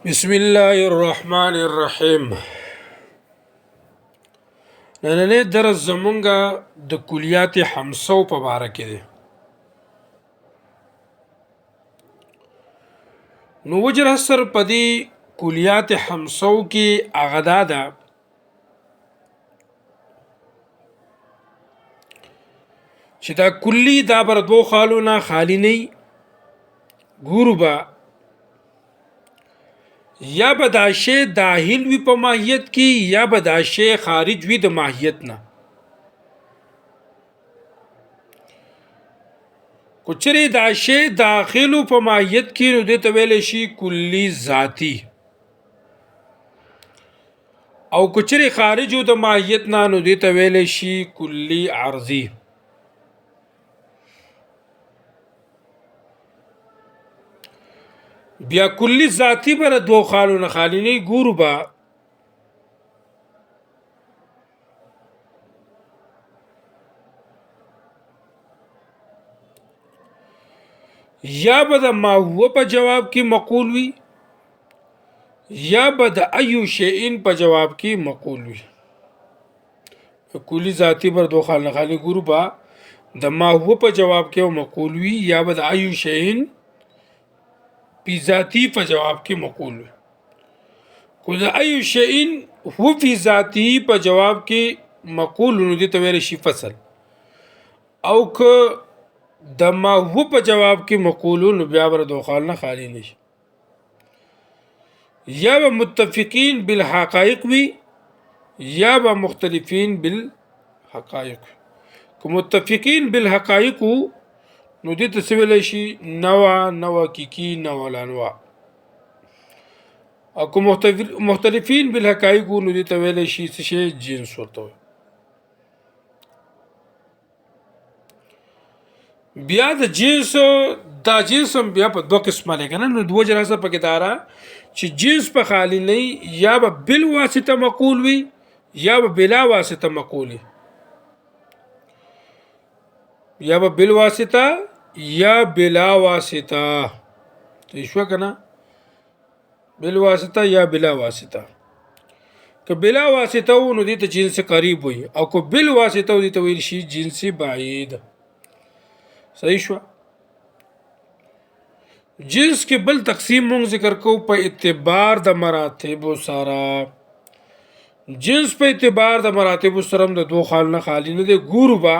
بسم الله الرحمن الرحیم. نننی درس زمونږه د کلیات حمسو په باره کې دی. نو وجر اثر په دې کلیات حمسو کې هغه دا ده چې دا کلی دا بر دو خالونه خالی نه ګورو به یا به دا شی داخل وي په ماهیت کې یا به دا شی خارج وي د ماهیت نه. کچری دا شی داخلو په ماهیت کې نو دې ته ویل شي کلی ذاتی، او کچری خارجو د ماهیت نه نو دې ته ویل شي کلی عرضی. بیا کلی ذاتی بر دو خالونه خالی نه ګورو با یا به د ما هو په جواب کې مقول وي یا به د ایو شیئن په جواب کې مقول وي. کلی ذاتی بر دو خالونه خالی ګورو با د ما هو په جواب کې مقول وي یا به د ایو شیئن پی ذاتی په جواب کې مقول وي. کو د ایو شیئن هو فی ذاتی په جواب کې مقول نو دې ته ویل شي فصل، او که د ما هو په جواب کې مقول نو بیا بر دو خالونه خالی نشي. یا به متفقین بالحقائق وي یا به مختلفین بالحقائق. که متفقین بالحقائق نو دې ته ویل شي نوع کیکی نوع الانواع، او که مختلفین بالحقائق نو دې ته ویل شي څه شی جنس ورته. بیا د جنس دا جنس بیا په دوه قسمه لګنه نو دوه جناسه پکې دارا چې جنس په خالی نه یا به بل واسطه مقول وي یا به بلا واسطه مقول وي. یا به بل واسطه یا بلا واسطه شو کنه، بل واسطه یا بلا واسطه. که بلا واسطه نو دې ته جنس قریب وي، او که بل واسطه دې ته ویل شي جنس بعید. صحیح شو. جنس کې بل تقسیم مونږ ذکر کوو په اعتبار د مراتب سره. جنس په اعتبار د مراتب سره د دوه خالونه خالی نه دی ګورو با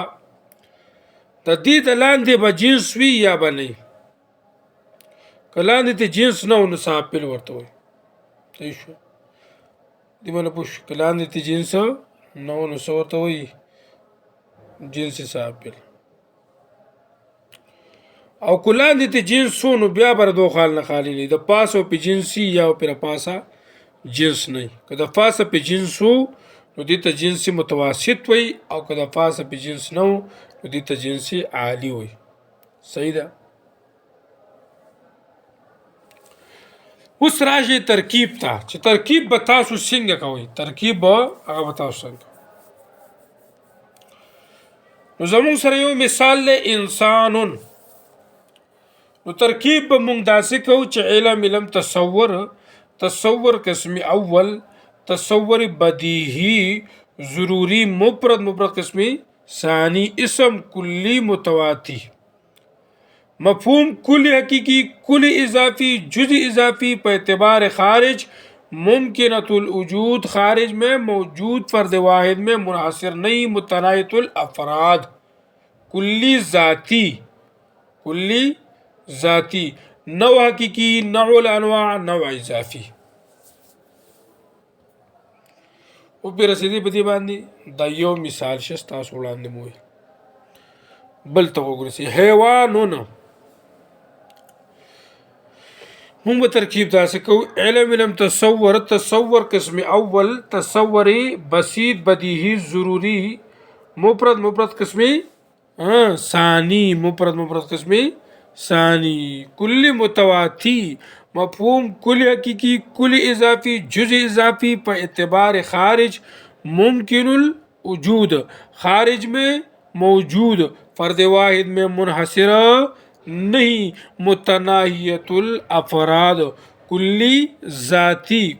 د دې د لاندې به جنس وي یا به نه. که لاندې ته جنس نه نو ساپل ورته وي. صحیح شو. دې باندې پوښ که لاندې ته جنس نه نو څه ورته وي جنس ساپل، او کلان دې ته جنس نو بیا بر دو خالونه خالی نه. د پاسو په جنسي یا پر پاسا جنس نه. که د پاسه په جنسو نو دې ته جنسي متوسط وي، او که د پاسه په جنس نه نو دې ته جنسي عالی وي. صحیح ده. اوس راځي ترکیب ته چې ترکیب به تاسو څنګه کوئ. ترکیب به هغه به تاسو څنګه. نو زموږ سره یو مثال له انسانون. نو ترکیب به مونږ داسې کوو چې علم تصور قسم اول، تصور بدیهی ضروری مفرد قسم ثانی، اسم کلی متواتی، مفہوم کلی حقیقی کلی اضافی جزء اضافی په اعتبار خارج ممکنۃ الوجود خارج میں موجود فرد واحد میں منحصر نہیں متناہیۃ الافراد. کلی ذاتی نوع حقیقی نوع الانواع نوع اضافی. او په رسیدي په دې باندې دا یو مثال شته تاسو وړاندې مو بل ته وګورئ. حیوانونه هم ترکیب داسې کو علم تصور قسم اول، تصور بسیط بدیهی ضروری مفرد قسم ثانی، مفرد قسم ثانی، کلی متواتی، مفہوم کلی حقیقی کلی اضافی جزء اضافی په اعتبار خارج ممکن الوجود خارج میں موجود فرد واحد میں منحصر نہیں متناہیۃ الافراد کلی ذاتی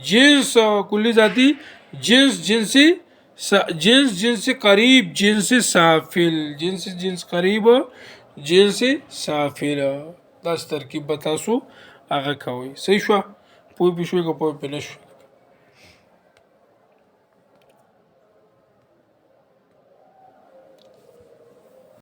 جنس کلی ذاتی جنس قریب جنس سافل جنس قریب جنس سافل دا ترکیب به تاسو هغه کوئ. صحیح شو؟ پوه به شوي که پوه به نه شوي.